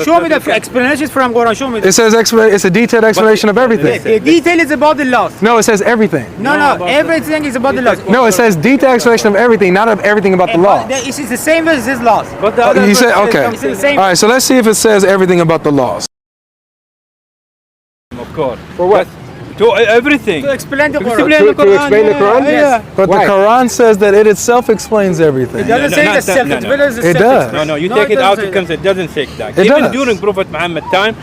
Show me the explanations from Quran. Show me. It says it's a detailed explanation of everything. The detail is about the laws. No, it says everything. No, everything is about the laws. No, it says detailed explanation of everything, not of everything about the law. It's the same as his laws. But the other You said verse okay. It's the same. All right, so let's see if it says everything about the laws. of course. For what? To everything. To explain the Quran. To explain the Quran? Yeah. But Why? the Quran says that it itself explains everything. It doesn't say the self. It does. No, you No, take it it out, doesn't it comes, it doesn't say that. It Even does. during Prophet Muhammad time,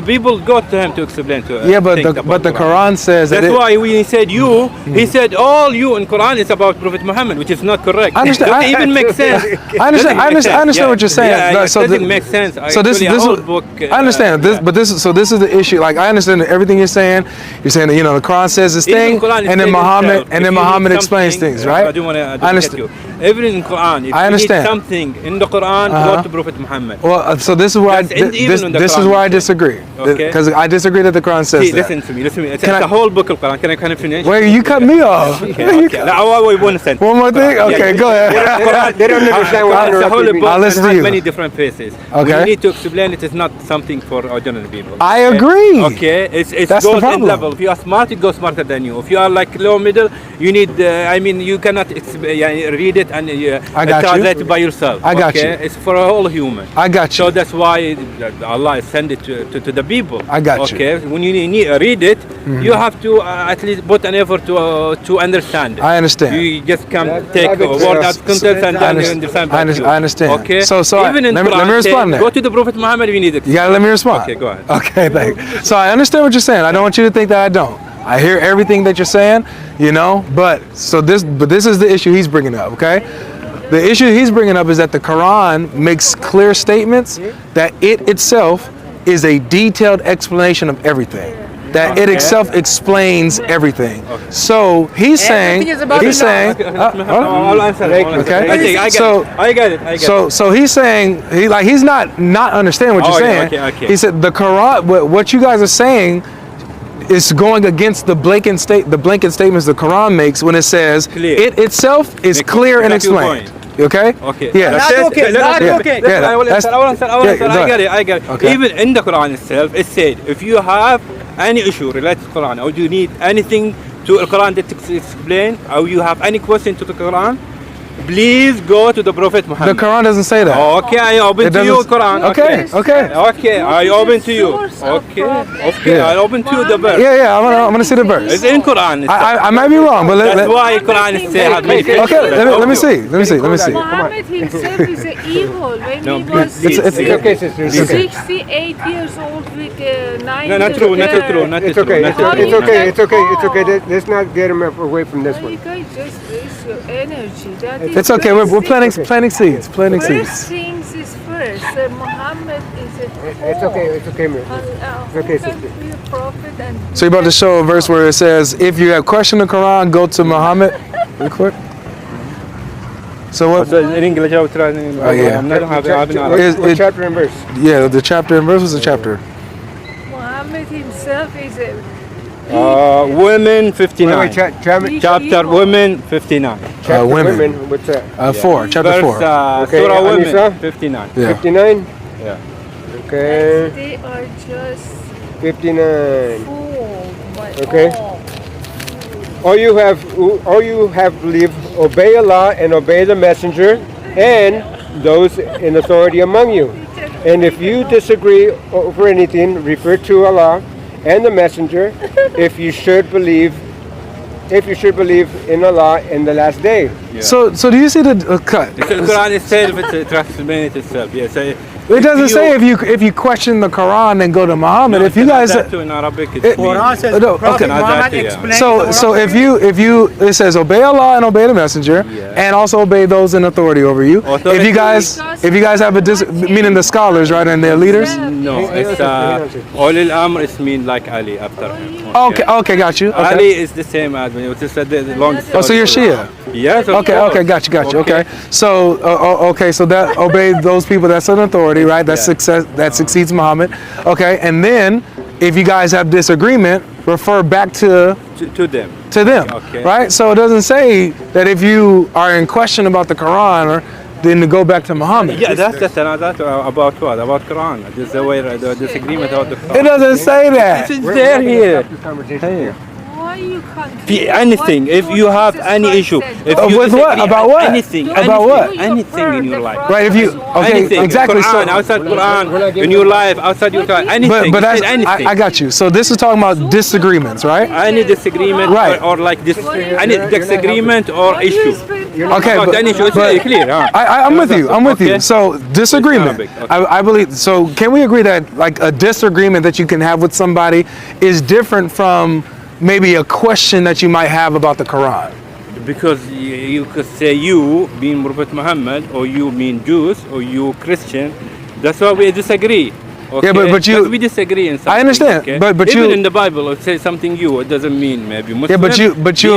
people go to him to explain to Yeah, but things the about Quran says that That's it, why when he said you, he said all you in Quran is about Prophet Muhammad, which is not correct. I understand. Doesn't even make sense. I understand. I understand what you're saying. Yeah, So it doesn't the- make sense. So this whole book. I understand this, yeah. but this is the issue. Like I understand everything you're saying. You're saying that the Quran says this Even thing, Quran and then says Muhammad itself, if you Muhammad need explains something, things, right? I don't want to I understand. you. Even in Quran, if I you understand. need something in the Quran, go to Prophet Muhammad. Well, so this is where That's even in the this is Quran. where I disagree. Okay. Because I disagree that the Quran says See, that. listen to me. It's Can I- the whole book of Quran. Can I finish? Wait, you cut me off. Okay. Now, wait, one sentence. One more thing. Okay, go ahead. They don't understand what The whole interrupted me. book I'll listen to has you. many different phases. Okay. You need to explain it is not something for ordinary people. I Okay? agree. Okay, it That's the goes in problem. level. If you are smart, it goes smarter than you. If you are like low middle, you need. You cannot read it and I got you. translate it by yourself. I got okay? you. It's for all human. I got you. So that's why Allah send it to the people. I got you. Okay, when you need read it, you have to at least put an effort to understand it. I understand. You just can't That- take that a makes word sense. out context and I then you understand. understand. I understand. Okay. So Even in let me Quran respond say, there. go to the Prophet Muhammad. We need it. You gotta let me respond. Okay, go ahead. Okay, thanks. So I understand what you're saying. I don't want you to think that I don't. I hear everything that you're saying, but this is the issue he's bringing up, okay? The issue he's bringing up is that the Quran makes clear statements that it itself is a detailed explanation of everything. That it itself explains everything. So he's saying, Everything is about he's the law. saying, I'll answer. Okay. I get it. So he's saying he's not understanding what you're Oh, saying. okay. He said the Quran, what you guys are saying is going against the blanket statements the Quran makes when it says Clear. it itself is Make- clear and make your explained. point. Okay? Okay. Yeah. That's Not it. okay, Let- not let- okay. let- I will answer. I get it. Okay. Even in the Quran itself, it said if you have any issue related to Quran, or do you need anything to the Quran that explain, or you have any question to the Quran, please go to the Prophet The Muhammad. Quran doesn't say that. Okay, I open It to you doesn't- Quran. Okay. Okay, I open to you. Okay, Yeah. I open to you the verse. Yeah, I'm gonna see the verse. It's in Quran. I might be wrong, but That's why Quran is say have many okay, let me see. Muhammad himself is an evil. When No, he was please. It's okay, sister. It's okay. 68 years old with 9 No, not true, not true, not It's true. okay. not It's true. okay. It's okay. It's okay. It's okay. Let's not get him away from this You one. guys just waste your energy. That is It's okay. We're first planting thing- planting seeds. Planting First seeds. things is first. Muhammad is a It's okay. It's okay, man. Allah, okay, who can sister. be a prophet and So you're about to show a verse where it says, if you have questioned the Quran, go to Muhammad. Real quick. So what? So in English, I would try. Oh, yeah. I'm not having What It- chapter and verse? Yeah, the chapter and verse was the chapter. Muhammad himself is a Women 59. Wait, Chapter Women 59. chapter women. women. What's that? 4, chapter 4. Verse, Okay, Surah Anisa? Women 59. Yeah. 59. Yeah. Okay. they are just 59. fooled by Okay. All you have believed, obey Allah and obey the messenger and those in authority among you. And if you disagree over anything, refer to Allah and the messenger if you should believe in Allah in the last day. So do you see the cut? The Quran itself, it's translated itself. Yes. It doesn't say if you question the Quran, then go to Muhammad. If you guys, in Arabic, it's Quran says No, Prophet okay. Muhammad Yeah. explained so the so Quran. if you it says obey Allah and obey the messenger, and also obey those in authority over you. Authority. If you guys have meaning the scholars, right, and their leaders. No, it's Ulil Amr is mean like Ali after him. Okay, got you. Okay. Ali is the same as when you just said the long. Oh, so you're Shia. Yes. of Okay, course. got you. Okay. So, so that obey those people that's in authority, right? That succeeds Muhammad. Okay, and then if you guys have disagreement, refer back to them. them, Okay. right? So it doesn't say that if you are in question about the Quran or than to go back to Muhammad. Yeah, that's another about what? About Quran. This is the way the disagreement about the Quran. It doesn't say that. It's there here. This conversation here. Why you can't? Anything. If you have any issue, if you With what? disagree, About what? Anything. About what? Anything in your life. Right, if you okay, Anything. exactly. Quran, So, outside Quran, in your life, outside your time, anything. but that's, anything. I got you. So this is talking about disagreements, right? Any disagreement, Right. or like this, any disagreement or issue. Okay, About but, any issue, it's but very clear. Huh? I'm with you. I'm with you. Okay. So disagreement. Arabic, okay. I believe. So can we agree that like a disagreement that you can have with somebody is different from maybe a question that you might have about the Quran? Because you could say you being Prophet Muhammad, or you being Jews, or you Christian. That's why we disagree. Okay? Yeah, but you- we disagree in something. I understand, okay? but even you- in the Bible, it says something you. It doesn't mean maybe Muslim. but you-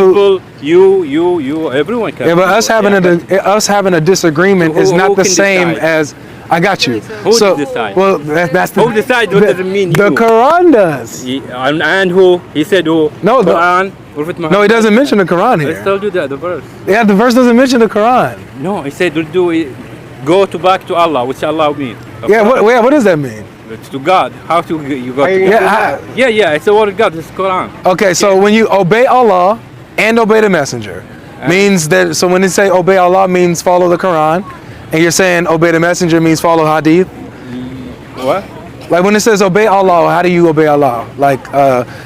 people, you, everyone can. Yeah, but us having Yeah, us having a disagreement Who- is not who the can same decide? as. I got you. Who so, decide? Well, that's the. Who decide what doesn't mean The you? Quran does. and who? He said who? No, the- Quran, Prophet Muhammad. No, it doesn't mention the Quran I here. told you that, the verse. Yeah, the verse doesn't mention the Quran. No, he said do it. Go to back to Allah, which Allah means. Yeah, what does that mean? It's to God. How to you go? Are you To gonna God? do Yeah, Yeah, it's the word of God. It's Quran. Okay, so when you obey Allah and obey the messenger, means that, so when they say obey Allah means follow the Quran, and you're saying obey the messenger means follow hadith, What? like when it says obey Allah, how do you obey Allah? Like,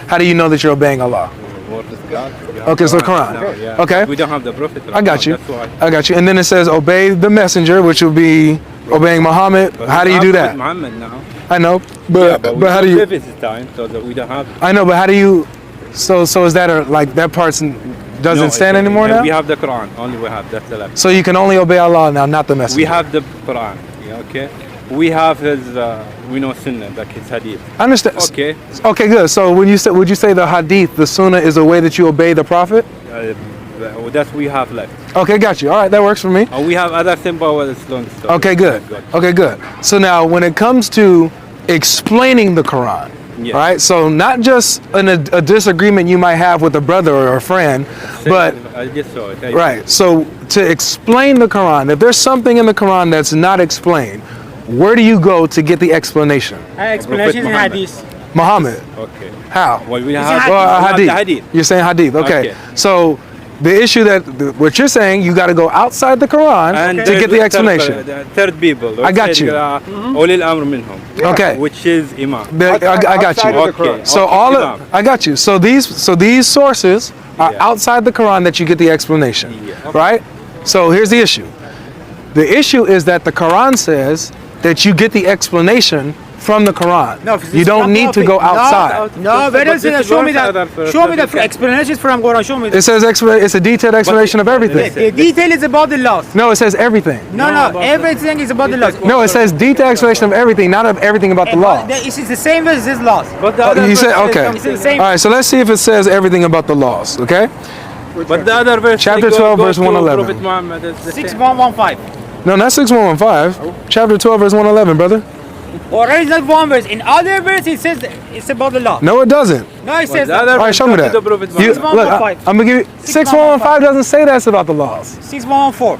how do you know that you're obeying Allah? Word of God. Okay, so Quran. No, yeah. Okay. We don't have the Prophet. I got you. That's why. I got you. And then it says obey the messenger, which will be obeying Muhammad. But How do we you have do Prophet that? Muhammad now. I know, Yeah, but we how do don't you? live his time, so that we don't have. I know, but how do you? So is that like that part doesn't No, stand it's- anymore now? We have the Quran. Only we have. That's the left. So you can only obey Allah now, not the messenger. We have the Quran. Yeah, okay. We have his. We know Sunnah, like his Hadith. I understand. Okay. Okay, good. So when you say, would you say the hadith, the sunnah, is a way that you obey the prophet? That we have left. Okay, got you. All right, that works for me. And we have other symbol with its long story. Okay, good. Okay, good. So now, when it comes to explaining the Quran, Yes. right? So not just a disagreement you might have with a brother or a friend, but I just saw it. right. So to explain the Quran, if there's something in the Quran that's not explained, where do you go to get the explanation? Explanation in Muhammad. hadith. Muhammad. Okay. How? Well, we It's have, a Well, we have hadith. the Hadith. You're saying hadith. Okay. Okay. So the issue that what you're saying, you got to go outside the Quran And to get the explanation. The third people. I got you. أولي الأمر منهم. Okay. Which is Imam. I got Outside you. of the Quran. Okay. So okay, all Imam. I got you. So these sources are Yeah. outside the Quran that you get the explanation, Yeah. right? So here's the issue. The issue is that the Quran says that you get the explanation from the Quran. No, if You it's don't not need to go prophet. outside. No, where does it show me that? Show me the explanations from Quran. Show me. It says it's a detailed explanation of everything. The detail is about the laws. No, it says everything. No, everything is about the laws. No, it says detailed explanation of everything, not of everything about the law. It's the same as his laws. But the other You said verse okay. It's the same. All right, so let's see if it says everything about the laws. Okay. But the other verse. Chapter they 12, go verse to 111. Prophet Muhammad. It's the same. 6115. No, not 6115. Chapter 12, verse 111, brother. Or it's not one verse. In other verse, it says it's about the law. No, it doesn't. No, it But says the other All right, verse show me go to that. the Prophet You, Muhammad. look, 6115. I'm gonna give you 6115 doesn't say that's about the laws. 6114.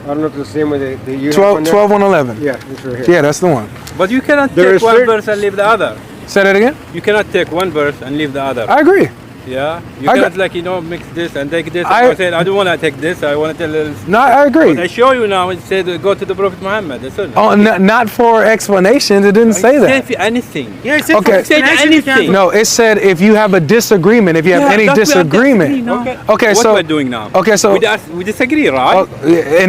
I don't know if it's the same way that you have 12, one there. 12 111. Yeah, it's right here. Yeah, that's the one. But you cannot There take is one certain- verse and leave the other. Say that again. You cannot take one verse and leave the other. I agree. Yeah. You I cannot got- mix this and take this. I- I said I don't want to take this. I want to tell. No, I agree. But I show you now. It said go to the Prophet Muhammad. That's all. Oh, not for explanations. It didn't say that. Say anything. Yeah, it says Okay. for explanation, you can Anything. go. No, it said if you have a disagreement, if you have Yeah, any that's what I'm disagreement. disagreeing now. Okay, What so we're doing now? okay, so we disagree, right? oh, yeah,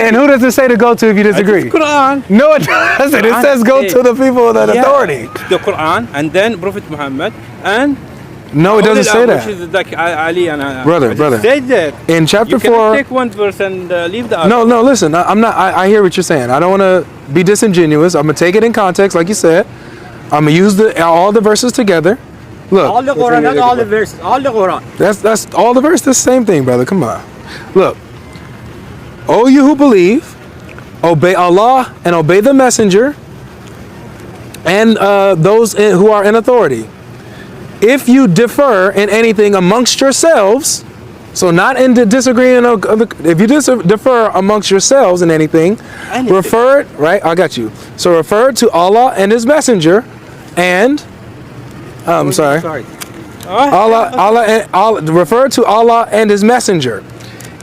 and who does it say to go to if you disagree? Quran. No, it doesn't. It Quran says go says- to the people with Yeah. authority. The Quran and then Prophet Muhammad and. No, it doesn't say that. Which is like Ali and Brother, it brother. says that. In chapter You cannot 4. take one verse and leave the other. No, listen. I'm not. I hear what you're saying. I don't want to be disingenuous. I'm gonna take it in context, like you said. I'm gonna use all the verses together. Look, All the Quran, not all the verses. All the Quran. that's all the verse. The same thing, brother. Come on. Look. O you who believe, obey Allah and obey the messenger, and those who are in authority. If you differ in anything amongst yourselves, So not in disagreeing. If you differ amongst yourselves in anything, refer it, right? I got you. So refer to Allah and His Messenger, and sorry. Allah, refer to Allah and His Messenger.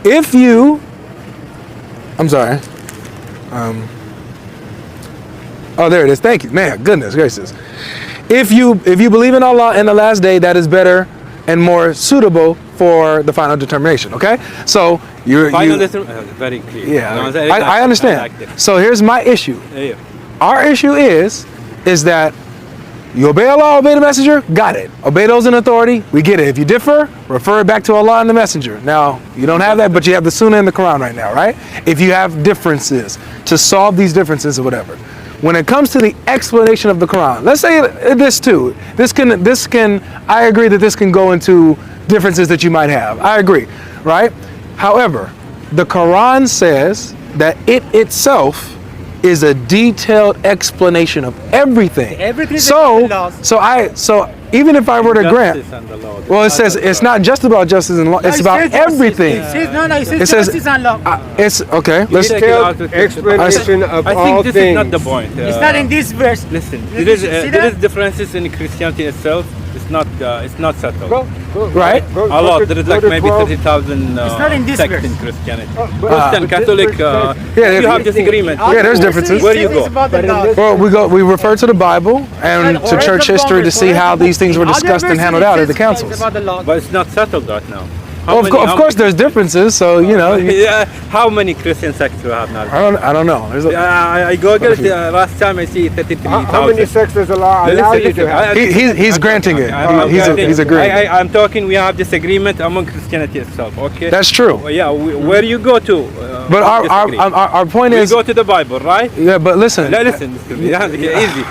If you, there it is. Thank you, man. Goodness gracious. If you believe in Allah and the last day, that is better and more suitable for the final determination. Okay, so very clear. Yeah, I understand. So here's my issue. Yeah. Our issue is that you obey Allah, obey the Messenger, got it. Obey those in authority, we get it. If you differ, refer it back to Allah and the Messenger. Now, you don't have that, but you have the Sunnah and the Quran right now, right? If you have differences, to solve these differences or whatever. When it comes to the explanation of the Quran, let's say this too. This can, I agree that this can go into differences that you might have. I agree, right? However, the Quran says that it itself is a detailed explanation of everything. Everything is so even if I were to grant, well, it says it's not just about justice and law. It's about everything. It says justice and law. It's okay. Let's Detailed explanation of I all think this things. is not the point. It's not in this verse. Listen, You there see that? is differences in Christianity itself. It's not settled. Right. A lot. There is like maybe 30,000 not in this sects verse. in Christianity. Christian, Catholic, yeah, you have disagreement. Yeah, there's differences. Where do you go? Well, we refer to the Bible and to church history to see how these things were discussed and handled out at the councils. But it's not settled right now. Well, of course, there's differences. So Yeah, how many Christian sects do you have now? I don't know. There's I googled it last time. I see 33,000. How many sects does Allah allow you to have? he's granting it. He's agreeing. I'm talking. We have disagreement among Christianity itself. Okay. That's true. Yeah. Where you go to? But our point We is, go to the Bible, right? yeah. But listen. No, listen. Easy.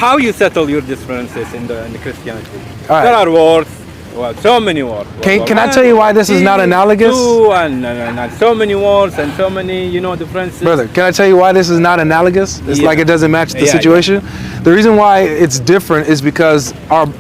How you settle your differences in the Christianity? All right. There are wars. Well, so many wars. Can I tell you why this is not analogous? And so many wars and so many, differences. Brother, can I tell you why this is not analogous? It's Yeah. like it doesn't match the Yeah, situation. The reason why it's different is because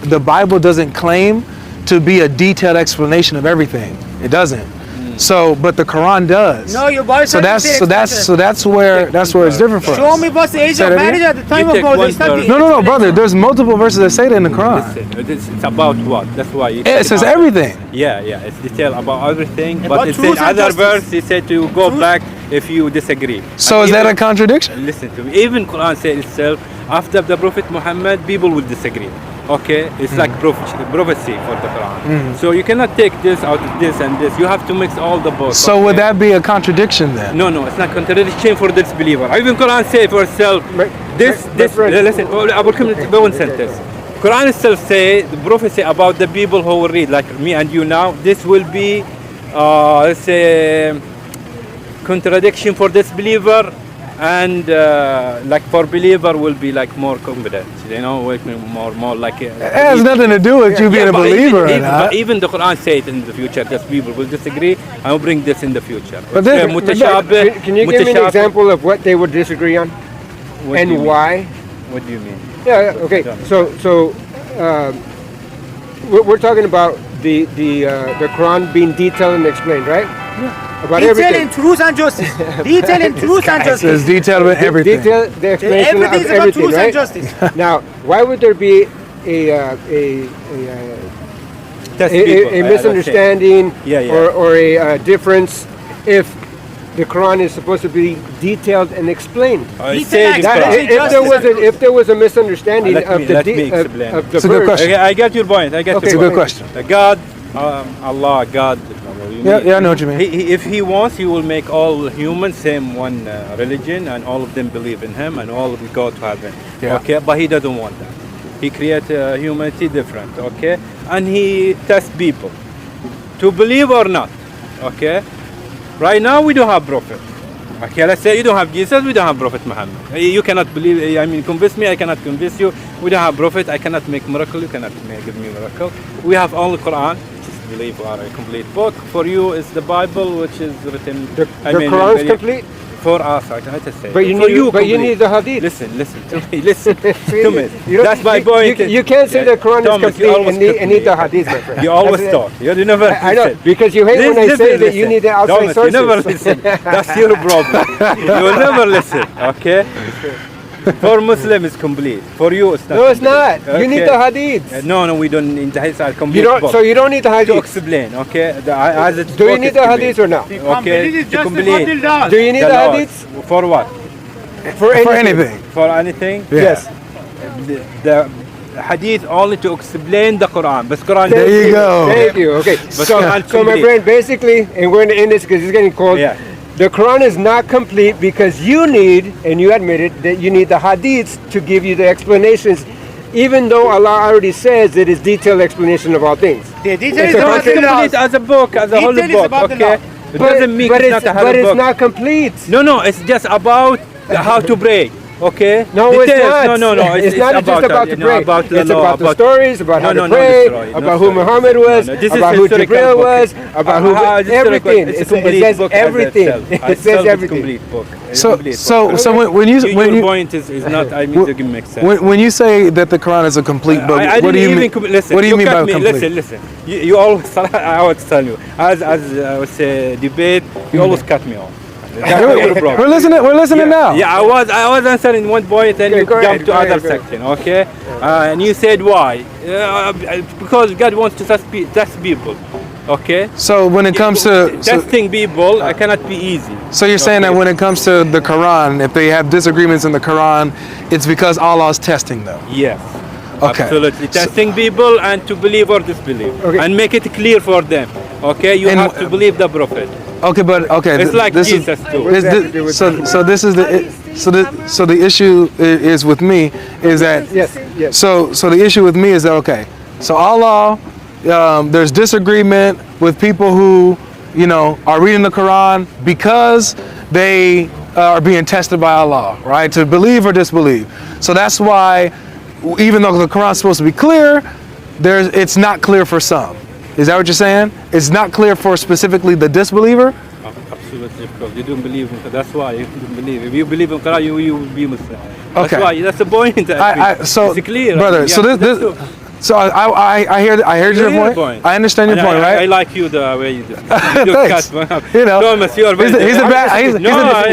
the Bible doesn't claim to be a detailed explanation of everything. It doesn't. So, but the Quran does. No, your Bible So that's where it's different for us. Show me what's the age Say of that marriage again? at the time You of take Moses. one verse. No, brother. There's multiple verses that say that in the Quran. Listen, it's about what? That's why It says everything. Yeah, it's detailed about everything. About But it truth said and other justice. verse, he said to go back if you disagree. So And is that a even- contradiction? Listen to me. Even Quran said itself, after the Prophet Muhammad, people will disagree. Okay, it's like prophecy for the Quran. So you cannot take this out of this and this. You have to mix all the both. So would that be a contradiction then? No, it's not contradiction for this believer. Even Quran say for itself, this. Listen, I will come to one sentence. Quran itself say the prophecy about the people who will read, like me and you now. This will be, let's say, contradiction for this believer, and like for believer will be like more confident. More like. It has nothing to do with you being a but believer or even, not. but even the Quran says in the future that people will disagree. I will bring this in the future. But then- Can you give me an example of what they would disagree on What do you and mean? why? What do you mean? Yeah. Okay. So we're talking about the Quran being detailed and explained, right? Yeah. About Detail everything. in truth and justice. Detail in truth and It says justice. detailed with everything. Detail the explanation Everything is of about everything, truth and right? justice. Now, why would there be Test people. a misunderstanding Yeah. or a difference if the Quran is supposed to be detailed and explained? I Detail said and it's That, Justice. if there was a misunderstanding Let of me- the let me explain. of the It's a good verse, question. Okay, I get your point. Okay, It's a your good point. question. God, Allah, God. Yeah, I know what you mean. If He wants, He will make all humans same one religion, and all of them believe in Him, and all will go to heaven. Yeah. Okay, but He doesn't want that. He creates humanity different. Okay, and He tests people to believe or not. Okay, right now we don't have prophet. Okay, let's say you don't have Jesus, we don't have Prophet Muhammad. You cannot believe, convince me, I cannot convince you. We don't have Prophet, I cannot make miracle, you cannot give me miracle. We have only Quran, which is believe are a complete book. For you is the Bible, which is written. the Quran is complete. for us, I cannot say. But you for need, but you complete. need the hadith. Listen to me, listen to me. You don't- That's my you- point. You can't say the Quran Thomas, is you complete always and need the complete. hadith, my friend. You always That's- talk. You never I know, listen. because you hate when I say that you Listen. need the outside Thomas, sources. you never listen. That's your problem. You will never listen, okay? For Muslim it's complete. For you it's not. No, it's complete. not. You need the hadith. No, we don't. In the hadith are complete. You don't. book. So you don't need the To hadith. explain, okay? As it's Do you book, need it's the complete. hadith or not? Okay, Complete is to just complete. the does. Do you need the laws. hadith For what? for anything? For anything. For anything? Yeah. Yes. The hadith only to explain the Quran. But Quran. There you go. Thank you. Okay. But So, Quran so my complete. friend, basically, and we're going to end this because it's getting cold. Yeah. The Quran is not complete because you need, and you admitted that you need the hadiths to give you the explanations, even though Allah already says that it's detailed explanation of all things. The detail It's is a about complete the laws. Complete as a book, as a whole Detail is book, about the okay? law. It doesn't mean it's not a whole but it's book. not complete. No, it's just about how to pray, okay? No, it's Details, not. No, it's not just about to pray. about the It's law, about the stories, about how to pray, about who Muhammad was, This is about who historical Jibril book. was, about who everything. It's a It complete says book as everything. itself. It says everything. Complete book. A So complete book. when you Your point is not. I mean, to make sense. when you say that the Quran is a complete book, I what do you didn't mean? even listen. What do you mean cut by me. complete? Listen. You always. I always tell you. As I would say, debate. You always cut me off. That's your problem. We're listening now. Yeah, I was answering one point and Okay, you go ahead, jumped to go ahead, other go ahead. section, okay? And you said why? Because God wants to test people, okay? So when it comes to testing people, I cannot be easy. so you're saying that Okay. when it comes to the Quran, if they have disagreements in the Quran, it's because Allah is testing them. Yes. Okay. Absolutely. Testing people and to believe or disbelieve. Okay. And make it clear for them. Okay? You And- have to believe the Prophet. Okay, but okay. It's like this Jesus too. Is, so this is the so the issue is with me is that Yes. so the issue with me is that okay. So Allah, there's disagreement with people who are reading the Quran because they are being tested by Allah, right? To believe or disbelieve. So that's why, even though the Quran is supposed to be clear, it's not clear for some. Is that what you're saying? It's not clear for specifically the disbeliever? Absolutely, of course. You don't believe in That's why you don't believe. If you believe in Quran, you will be Muslim. That's Okay. why. That's the point. So it's clear, brother. So this so I heard your point. I understand your point, right? I like you the way you do. Thanks. You know, Thomas, you are very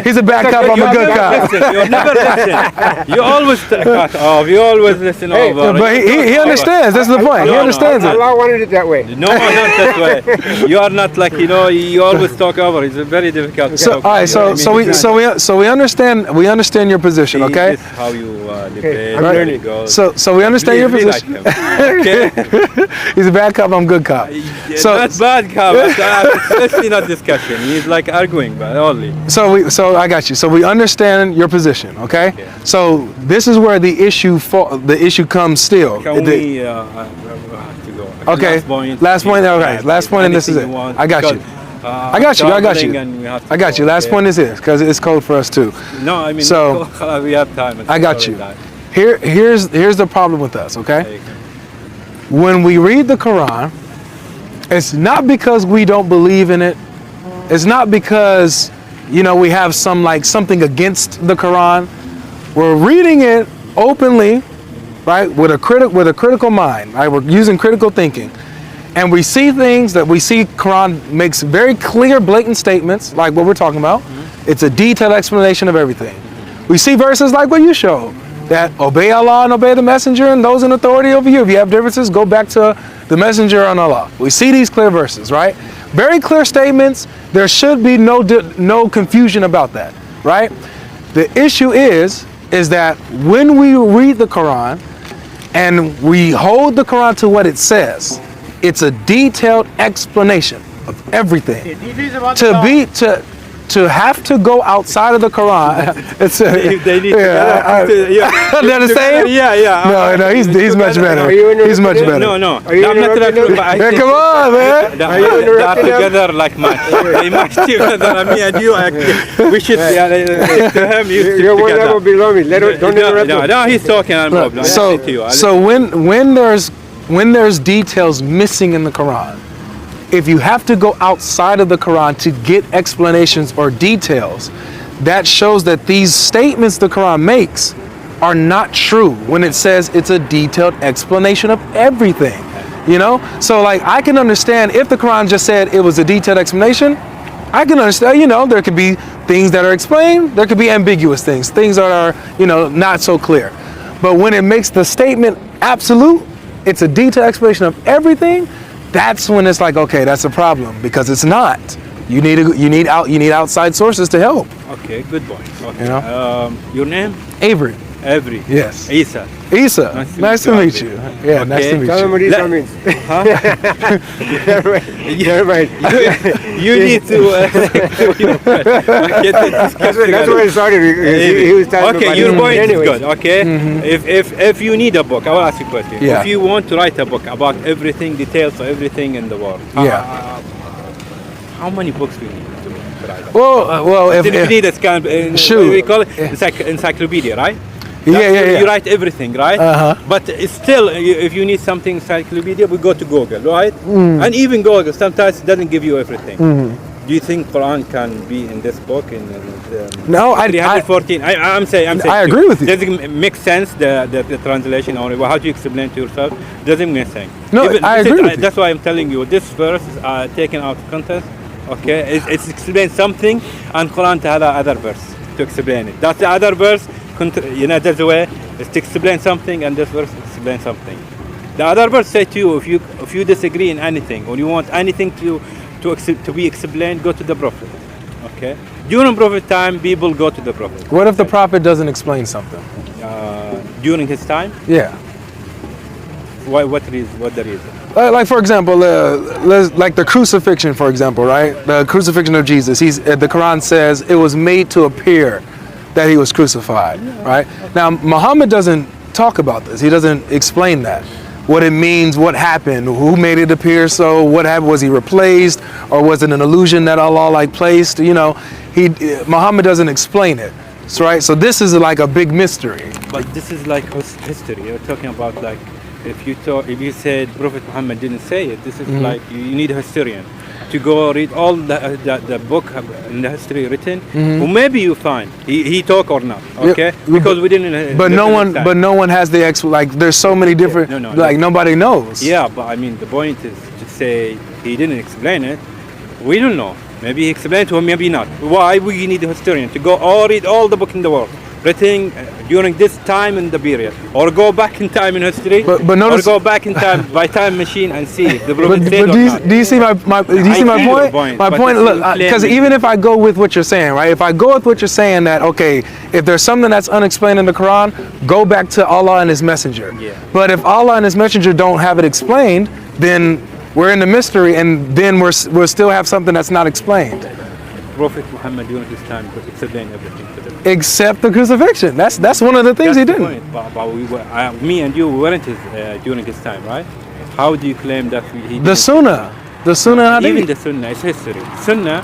he's a bad cop. I'm a good cop. You never listen. You always cut off. You always listen Hey, over. But he understands. That's the point. He No, understands it. Allah wanted it that way. No, not that way. You are not like you always talk over. It's very difficult. So all right. So we understand your position. Okay. This is how you debate. I'm learning. Go. So we understand your Be like position. him. Okay. He's a bad cop. I'm good cop. So Not bad, cop. Especially not discussion. He's like arguing, but only. so I got you. So we understand your position. Okay. So this is where the issue comes still. Can we have to go? Okay. Last point. Okay. Last point, and this is it. I got you. I got you. I got you. Last point is this, because it's code for us too. No, I mean, So, we have time. I got you. Here's the problem with us. Okay. When we read the Quran, it's not because we don't believe in it. It's not because we have something against the Quran. We're reading it openly, right, with a critical mind, right? We're using critical thinking. And we see things that we see Quran makes very clear, blatant statements, like what we're talking about. It's a detailed explanation of everything. We see verses like what you showed, that obey Allah and obey the messenger and those in authority over you. If you have differences, go back to the messenger and Allah. We see these clear verses, right? Very clear statements. There should be no confusion about that, right? The issue is that when we read the Quran and we hold the Quran to what it says, it's a detailed explanation of everything. The detail is about the law. To have to go outside of the Quran, it's They need they're the same? Yeah. No, he's much better. Are you He's much better. No. Are you I'm not interrupting interrupting, them? but I Yeah, think come on, man. they are together like match. They match together. Me and you, we should. To him, you stick You're one together. level below me. Don't interrupt him. No, he's talking. I'm Look, listening to you. so when there's details missing in the Quran, if you have to go outside of the Quran to get explanations or details, that shows that these statements the Quran makes are not true when it says it's a detailed explanation of everything. You know? So like I can understand if the Quran just said it was a detailed explanation, I can understand, you know, there could be things that are explained, there could be ambiguous things that are, you know, not so clear. But when it makes the statement absolute, it's a detailed explanation of everything, that's when it's like, okay, that's a problem, because it's not. You need outside sources to help. Okay, good point. Okay. You know? Your name? Avery. Avery. Yes. Isa. Isa. Nice to meet you. Yeah, nice to meet Tell them you. what Isa means. Never mind. You need to. That's where it started. He was talking Okay, about your it. point is Anyways. good. Okay, if you need a book, I will ask you a question. Yeah. If you want to write a book about everything, details of everything in the world, Yeah. how many books do you need to write? Well, if You need a scan. Shoot. We call it encyclopedia, right? yeah. You write everything, right? Uh-huh. But it's still, if you need something encyclopedia, we go to Google, right? And even Google sometimes doesn't give you everything. Do you think Quran can be in this book? No, I 314. I'm saying. I agree with you. Does it make sense the translation, or how do you explain to yourself? Doesn't make sense. No, I agree with you. That's why I'm telling you. This verse is taken out of context. Okay, it's explain something, and Quran has other verse to explain it. That's the other verse. You know, there's a way is to explain something, and this verse explains something. The other verse say to you, if you disagree in anything, or you want anything to be explained, go to the Prophet. Okay. During Prophet time, people go to the Prophet. What if the Prophet doesn't explain something? During his time, Yeah. why? What the reason? Like for example, like the crucifixion, for example, right? The crucifixion of Jesus. The Quran says it was made to appear that he was crucified, right? Now Muhammad doesn't talk about this. He doesn't explain that. What it means, what happened, who made it appear so, what happened, was he replaced, or was it an illusion that Allah like placed? You know, Muhammad doesn't explain it. So, right? So this is like a big mystery. But this is like history. You're talking about like if you said Prophet Muhammad didn't say it, this is like you need a historian to go read all the book in the history written. Or maybe you find he talk or not. Okay, because we didn't. But no one has the like. There's so many different. Like nobody knows. Yeah, but I mean the point is to say he didn't explain it. We don't know. Maybe he explained to him, maybe not. Why we need a historian to go read all the book in the world written during this time in the period, or go back in time in history, but notice, or go back in time by time machine and see if the Prophet said or not. Do you see my point? My point, look, because even if I go with what you're saying, right? If I go with what you're saying, that okay, if there's something that's unexplained in the Quran, go back to Allah and His Messenger. Yeah. But if Allah and His Messenger don't have it explained, then we're in the mystery, and then we'll still have something that's not explained. Prophet Muhammad during his time could explain everything to them. Except the crucifixion. That's one of the things he didn't. But me and you weren't during his time, right? How do you claim that he The Sunnah. Even the Sunnah is history. Sunnah,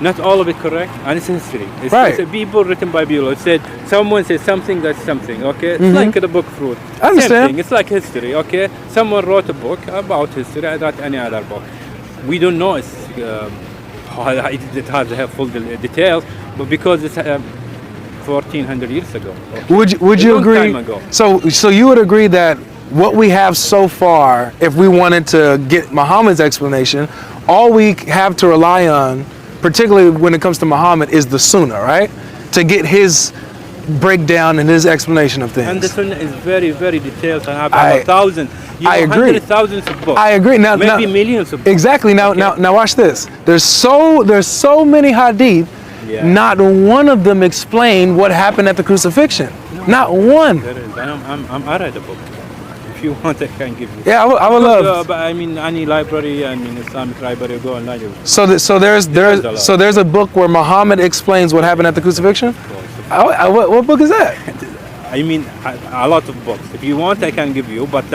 not all of it correct, and it's history. It's, right. It's people written by people. It said someone said something, that's something. Okay, it's like the book fruit. I understand. Same thing. It's like history. Okay, someone wrote a book about history. I wrote any other book. We don't know it's. It has to have full details, but because it's 1400 years ago. Okay? Would you agree? Time ago. So you would agree that what we have so far, if we wanted to get Muhammad's explanation, all we have to rely on, particularly when it comes to Muhammad, is the Sunnah, right? To get his breakdown and his explanation of things. And the Sunnah is very, very detailed and have thousands. I agree. Hundreds, thousands of books. I agree. Now, maybe millions of books. Exactly. Now, okay. now, watch this. There's so many hadith. Yeah. Not one of them explain what happened at the crucifixion. No. Not one. There is. I read the book. If you want, I can give you. Yeah, I would love. But I mean, any library, Islamic library, go online. So there's a book where Muhammad explains what happened at the crucifixion. What book is that? I mean, a lot of books. If you want, I can give you, but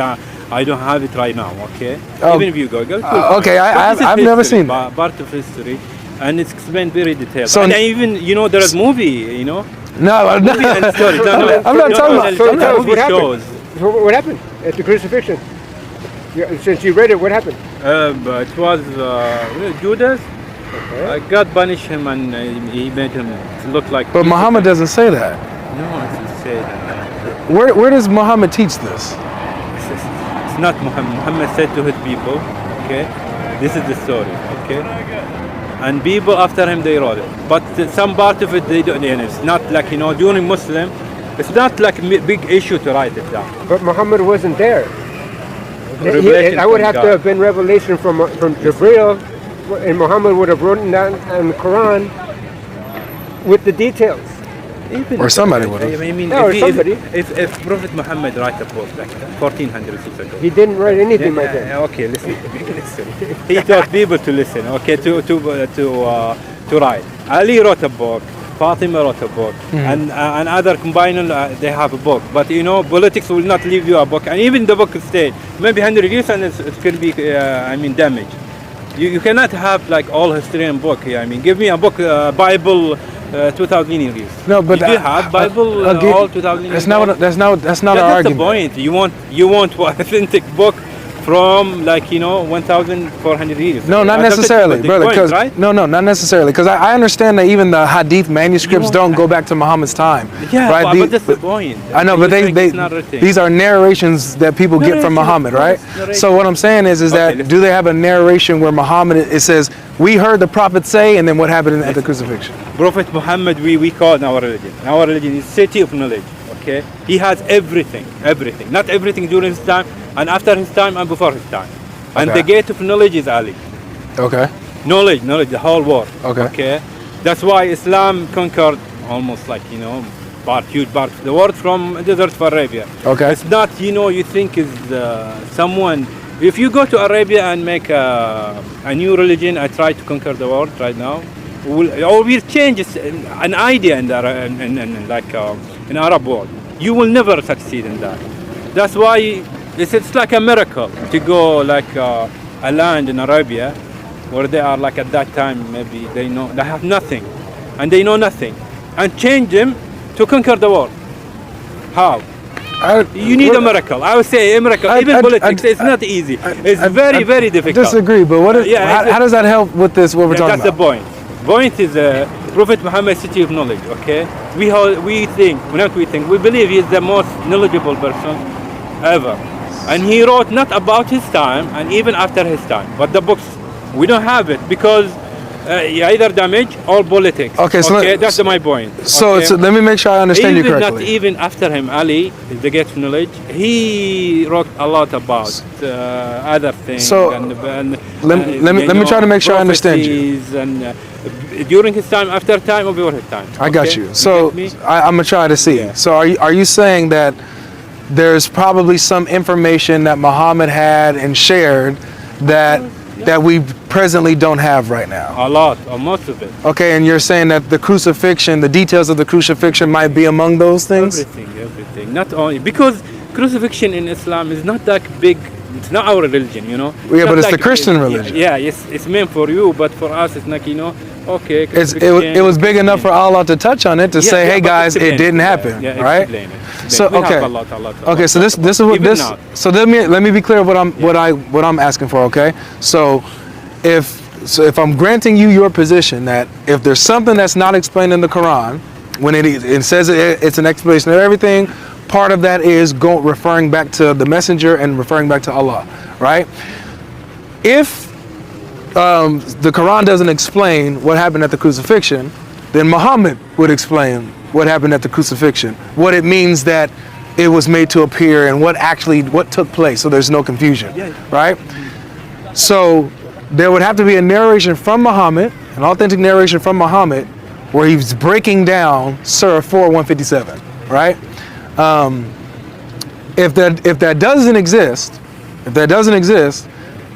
I don't have it right now. Okay. Even if you Google. Okay, I've never seen that. Part of history, and it's explained very detailed. So and even there is movie. No, movie and story. I'm not talking about. So tell us movie what happened. shows. What happened at the crucifixion? Since you read it, what happened? It was Judas. God punished him and he made him look like. But Muhammad doesn't say that. No, it doesn't say that. Where does Muhammad teach this? It's not Muhammad. Muhammad said to his people, okay, this is the story, okay? And people after him, they wrote it. But some part of it, they don't, and it's not like, during Muslim, it's not like a big issue to write it down. But Muhammad wasn't there. I would have to have been revelation from Jibreel, and Muhammad would have written down in the Quran with the details. Or somebody would have. I mean, No, or somebody. if Prophet Muhammad write a book like 1400 years ago. He didn't write anything like that. Okay, listen. He taught people to listen. Okay, to write. Ali wrote a book. Fatima wrote a book, and other combined they have a book. But politics will not leave you a book, and even the book stayed maybe 100 years, and it can be, damaged. You cannot have like all history in book. I mean, give me a book, Bible, 2,000 years. No, but you have Bible all 2,000 years. That's not our That's argument. the point. You want authentic book from 1,400 years. No, not That's necessarily, the brother. point, right? No, not necessarily. Because I understand that even the Hadith manuscripts don't go back to Muhammad's time. Yeah, right? but that's the point. I know, but these are narrations that people get from Muhammad, right? So what I'm saying is that do they have a narration where Muhammad, it says, we heard the prophet say, and then what happened at the crucifixion? Prophet Muhammad, we call in our religion. Our religion is city of knowledge. Okay, he has everything. Not everything during his time, and after his time, and before his time. And the gate of knowledge is Ali. Okay. Knowledge, the whole world. Okay. That's why Islam conquered almost huge part of the world from desert to Arabia. Okay. It's not, you think is someone. If you go to Arabia and make a new religion, I try to conquer the world right now, we'll change an idea in Arab world. You will never succeed in that. That's why it's like a miracle to go a land in Arabia where they are at that time, maybe they have nothing and they know nothing, and change them to conquer the world. How? You need a miracle. I would say a miracle. Even politics, it's not easy. It's very, very difficult. I disagree, but how does that help with this? What we're talking about? That's the point. Point is Prophet Muhammad, city of knowledge. Okay, we believe he is the most knowledgeable person ever, and he wrote not about his time and even after his time, but the books we don't have it because either damage or politics. Okay, so that's my point. So let me make sure I understand you correctly. Not even after him, Ali, the gate of knowledge, he wrote a lot about other things. So let me try to make sure I understand you. And during his time, after time, or before his time. I got you. So I'm gonna try to see. Yeah. So are you saying that there's probably some information that Muhammad had and shared that we presently don't have right now? A lot, or most of it. Okay, and you're saying that the crucifixion, the details of the crucifixion might be among those things? Everything. Not only because crucifixion in Islam is not that big. It's not our religion, Yeah, but it's the Christian religion. Yeah, it's meant for you, but for us, it's like okay. It was big enough for Allah to touch on it to say, hey guys, it didn't happen, right? So okay, a lot. Okay, so this is what this. So let me be clear what I'm asking for. Okay, so if I'm granting you your position that if there's something that's not explained in the Quran, when it says it's an explanation of everything, part of that is referring back to the messenger and referring back to Allah, right? If the Quran doesn't explain what happened at the crucifixion, then Muhammad would explain what happened at the crucifixion, what it means that it was made to appear and what took place, so there's no confusion, right? So there would have to be a narration from Muhammad, an authentic narration from Muhammad, where he's breaking down Surah 4:157, right? If that doesn't exist,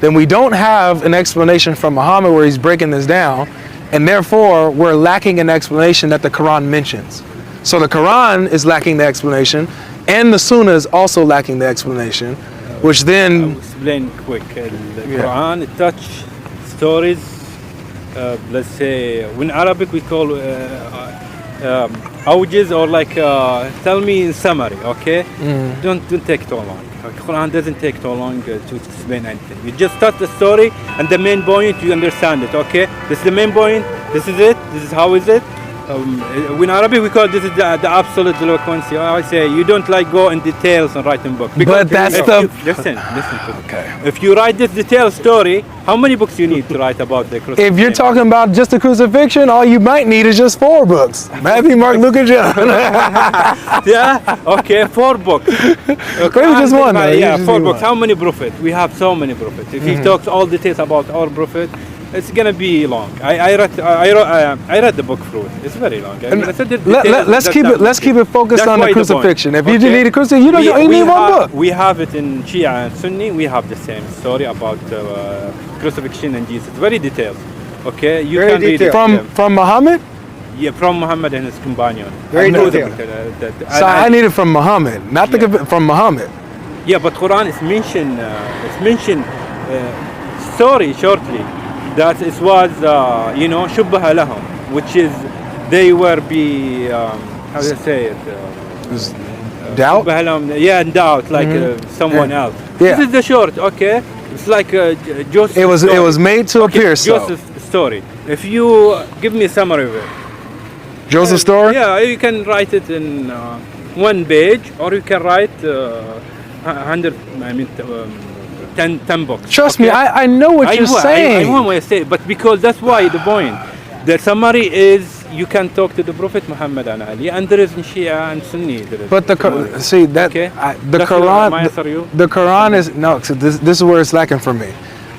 then we don't have an explanation from Muhammad where he's breaking this down, and therefore we're lacking an explanation that the Quran mentions. So the Quran is lacking the explanation, and the Sunnah is also lacking the explanation, which then... I'll explain quick. The Quran touch stories, let's say, in Arabic we call ouges or like tell me in summary, okay? Don't take too long. Quran doesn't take too long to explain anything. You just start the story and the main point, you understand it, okay? This is the main point. This is it. This is how is it. In Arabic we call this is the absolute eloquence. I say you don't like go in details and write in book. But that's the listen to me. okay. If you write this detailed story, how many books you need to write about the crucifixion? If you're talking about just the crucifixion, all you might need is just 4 books: Matthew, Mark, Luke, and John. Yeah, okay, 4 books. Okay, Maybe just one, though. Yeah, You just 4 need books. one. How many prophets? We have so many prophets. If he talks all details about our prophet, it's gonna be long. I read the book through it. It's very long. I mean, I said the details, Let's keep it focused that's on the why point. crucifixion. If you Okay? need a crucifixion, you need one book. We have it in Shia and Sunni. We have the same story about crucifixion and Jesus. Very detailed. Okay, you Very can read it. From Muhammad. Yeah, from Muhammad and his companion. Very know detailed. So I need it from Muhammad, not from Muhammad. Yeah, but Quran is mentioned. Story shortly that it was shubbaha lahum, which is they were be how do you say it? Doubt. Shubbaha lahum, yeah, in doubt like someone else. Yeah. This is the short. Okay, it's like Joseph. It was made to appear so. Joseph's story. If you give me a summary of it. Joseph's story. Yeah, you can write it in 1 page, or you can write 100. I mean, 10 books. Trust me, I know what you're saying. I know what I say, but because that's why the point. The summary is you can talk to the Prophet Muhammad and Ali, and there is in Shia and Sunni. But see that Okay. the That's Quran. my answer you. The Quran is no. So this is where it's lacking for me.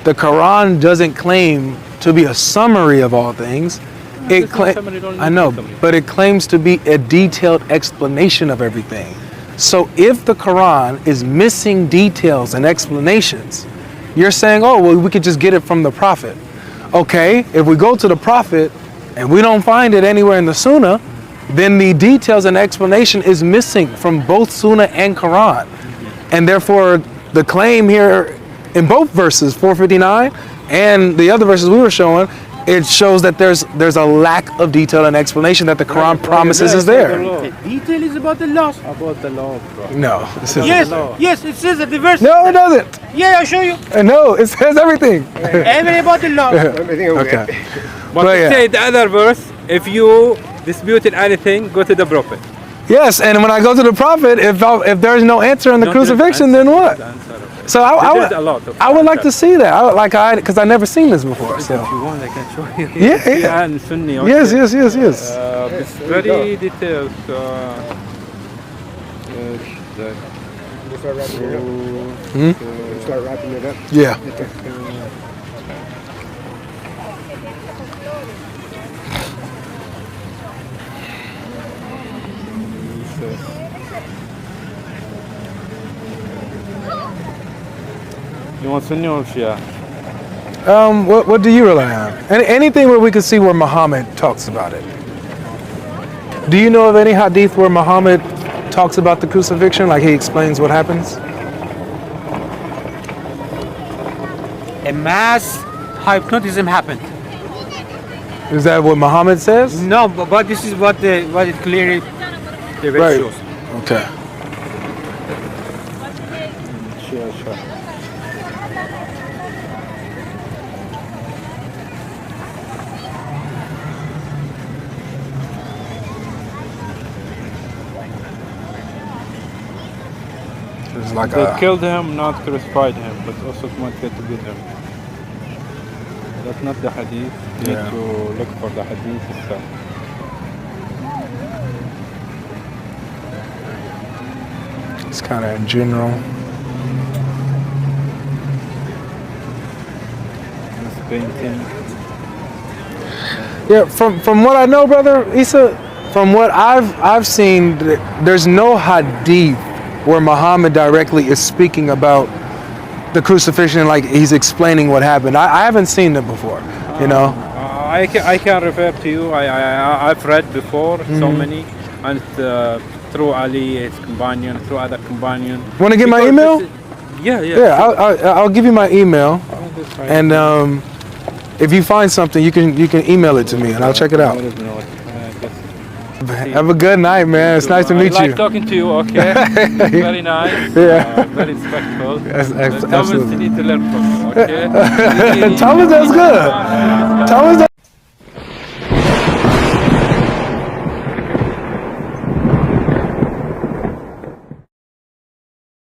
The Quran doesn't claim to be a summary of all things. It I know, but it claims to be a detailed explanation of everything. So if the Quran is missing details and explanations, you're saying, oh, well, we could just get it from the Prophet. Okay, if we go to the Prophet and we don't find it anywhere in the Sunnah, then the details and explanation is missing from both Sunnah and Quran. And therefore, the claim here in both verses, 459, and the other verses we were showing, it shows that there's a lack of detail and explanation that the Quran promises is there. The detail is about the laws. About the law, bro. No. This isn't. Yes, it says at the verse. No, it doesn't. Yeah, I'll show you. No, it says everything. Everything about the law. Everything Okay. But But to yeah. say the other verse, if you disputed anything, go to the Prophet. Yes, and when I go to the Prophet, if there's no answer on the Don't crucifixion, then what? So There's a lot of I would like to see that. Because I never seen this before. If So you want, I can show you. Yeah, yeah. Shia and Sunni. Okay. yes. It's very detailed. We'll start wrapping it up. We'll start wrapping it up. Yeah. You want Sunni or Shia? What do you rely on? Anything where we can see where Muhammad talks about it. Do you know of any hadith where Muhammad talks about the crucifixion, like he explains what happens? A mass hypnotism happened. Is that what Muhammad says? No, but this is what it clearly the verse Right. shows. Okay. Sure. It's like They a killed him, not crucified him, but also wanted to beat him. That's not the hadith. You Yeah. need to look for the hadith itself. it's kind of in general. This painting. Yeah, from what I know, brother Isa, from what I've seen, there's no hadith where Muhammad directly is speaking about the crucifixion, like he's explaining what happened. I haven't seen it before, you know. I can refer to you. I've read before so many, and through Ali, his companion, through other companion. Want to get my Because email? this is- Yeah. Yeah, I'll give you my email, That's right. and if you find something, you can email it to me, and I'll check it out. What is it? Have a good night, man. It's nice to meet I like you. talking to you, okay? Very nice. Yeah. Very respectful. Thomas, Thomas, you need to learn from you, okay? Thomas, that's good. Thomas.